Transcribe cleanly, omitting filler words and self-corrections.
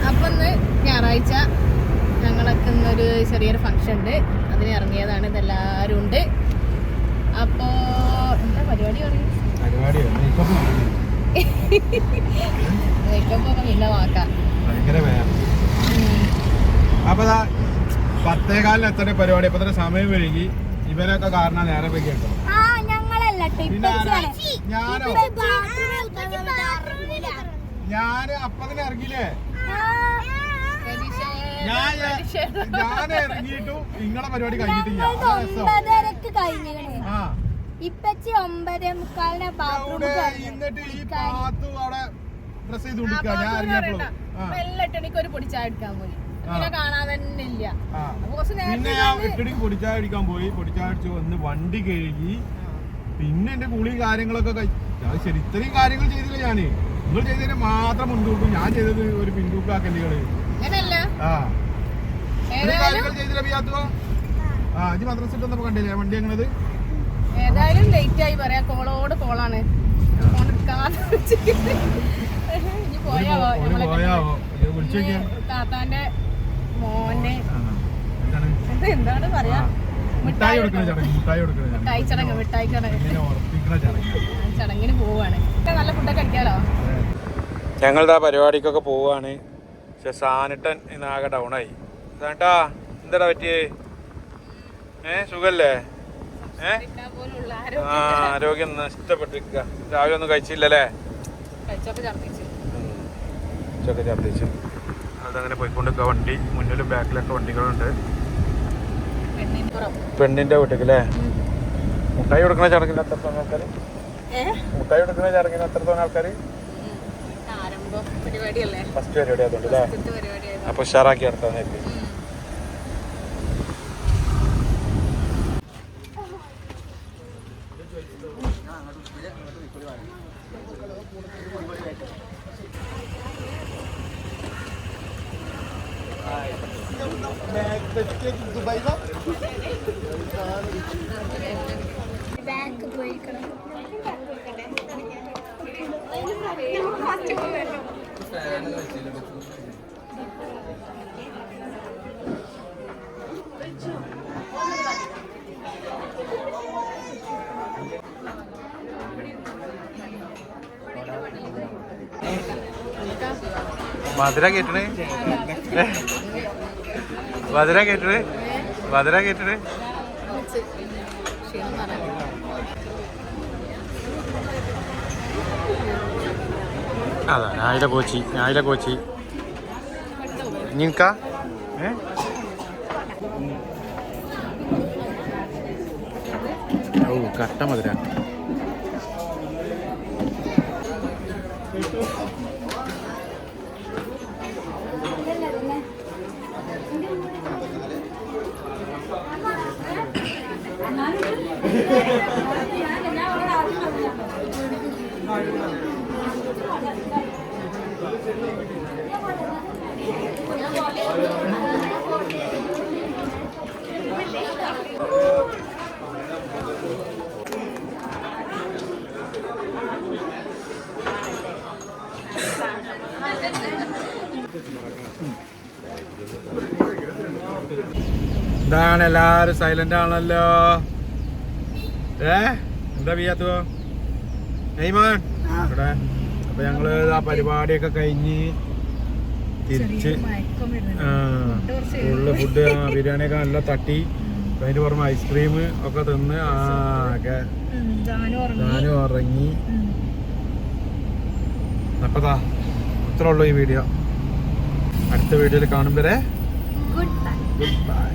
അപ്പൊ ഞായറാഴ്ച ഞങ്ങളൊക്കെ ഇന്നൊരു ചെറിയൊരു ഫംഗ്ഷൻ ഉണ്ട്, അതിന് ഇറങ്ങിയതാണ്. ഇതെല്ലാരും ഉണ്ട്. അപ്പോ എന്താ പരിപാടി പറയും? മേക്കപ്പ് ഒക്കെ പിന്നെ നോക്കാം. അപ്പൊ 10:15 എത്ര പരിപാടി? ഇപ്പൊ തന്നെ സമയം വൈകി. ഇവരൊക്കെ കാരണം നേരെ പോയി കേട്ടോ. ഞാന് അപ്പതിനെ ഇറങ്ങിയില്ലേ? ഞാൻ ഇറങ്ങിയിട്ടു നിങ്ങളെ പരിപാടി കഴിഞ്ഞിട്ടില്ല. എന്നിട്ട് ഈ പാത്തു അവിടെ ഡ്രസ് ചെയ്തുകൊണ്ടിരിക്കുക. ഞാൻ ഇറങ്ങിയപ്പോഴും ഒരു പൊടിച്ചായ എടുക്കാൻ പോയി, പിന്നെ കാണാൻ തന്നെ ഇല്ല. പിന്നെ ഞാൻ 8 പൊടിച്ചായ അടിക്കാൻ പോയി. പൊടിച്ചായ അടിച്ചു വന്ന് വണ്ടി കഴുകി. പിന്നെ എന്റെ കുളിയും കാര്യങ്ങളൊക്കെ ശരി ഇത്രയും കാര്യങ്ങൾ ചെയ്തില്ല ഞാന്. നിങ്ങൾ ചെയ്തതിന് മാത്രം മുൻതൂക്കും. ഞാൻ ചെയ്തത് ഒരു പിൻതൂക്കാക്കല്ലേ കള്. കാര്യങ്ങൾ ചെയ്തില്ല പിയാത്തോ. ഇത് മദ്രസ ഇട്ടൊന്നും കണ്ടില്ലേ വണ്ടി എങ്ങനത്? ഏതായാലും ലേറ്റ് ആയി പറയാ. കോളോട് കോളാണ്. താത്താന്റെ മോനെ എന്താണ് പറയാ, മിഠായി ചടങ്ങ്. മിഠായി ചടങ്ങിന് പോവാണ്. നല്ല ഫുഡൊക്കെ കഴിക്കാലോ. ഞങ്ങളുടെ ആ പരിപാടിക്കൊക്കെ പോവാണ്. പക്ഷെ സാനിട്ടൻ ഇന്നാകെ ഡൗണായി. സാനിട്ടാ എന്താടാ പറ്റിയേ? സുഖല്ലേ? ആരോഗ്യം നഷ്ടപ്പെട്ടിരിക്കുക. രാവിലെ ഒന്നും കഴിച്ചില്ലല്ലേ? ഛർദിച്ചു. അതങ്ങനെ പോയിക്കൊണ്ടിരിക്കുക. വണ്ടി മുന്നിലും ബാക്കിലൊക്കെ വണ്ടികളുണ്ട്. പെണ്ണിന്റെ വീട്ടിലല്ലേ? മുട്ടായി കൊടുക്കുന്ന ചടങ്ങിന് എത്രത്തോളം ആൾക്കാർ? മുട്ടായി കൊടുക്കുന്ന ചടങ്ങിന് എത്രത്തോളം ആൾക്കാർ? ഫസ്റ്റ് പരിപാടി അതുകൊണ്ട് അല്ലേ? അപ്പൊ ഉഷാറാക്കി നടത്താന്നായിരിക്കും. മധുര കേട്ടണ് അതാ ഞായിലെ കോച്ചി നിനക്കാ കട്ട മധുര. എന്താണ് എല്ലാരും സൈലന്റ് ആണല്ലോ? എന്താ ചെയ്യാത്തോ നെയ്മാൻ ഇവിടെ? അപ്പൊ ഞങ്ങള് ആ പരിപാടിയൊക്കെ കഴിഞ്ഞ് തിരിച്ച് ഫുള്ള് ഫുഡ് ബിരിയാണിയൊക്കെ നല്ല തട്ടി. അതിന് പുറമെ ഐസ്ക്രീം ഒക്കെ തിന്ന് ഞാനും ഉറങ്ങി. അപ്പതാ ഇത്രേ ഉള്ളൂ ഈ വീഡിയോ. അടുത്ത വീഡിയോയിൽ കാണും വരെ ഗുഡ് ബൈ.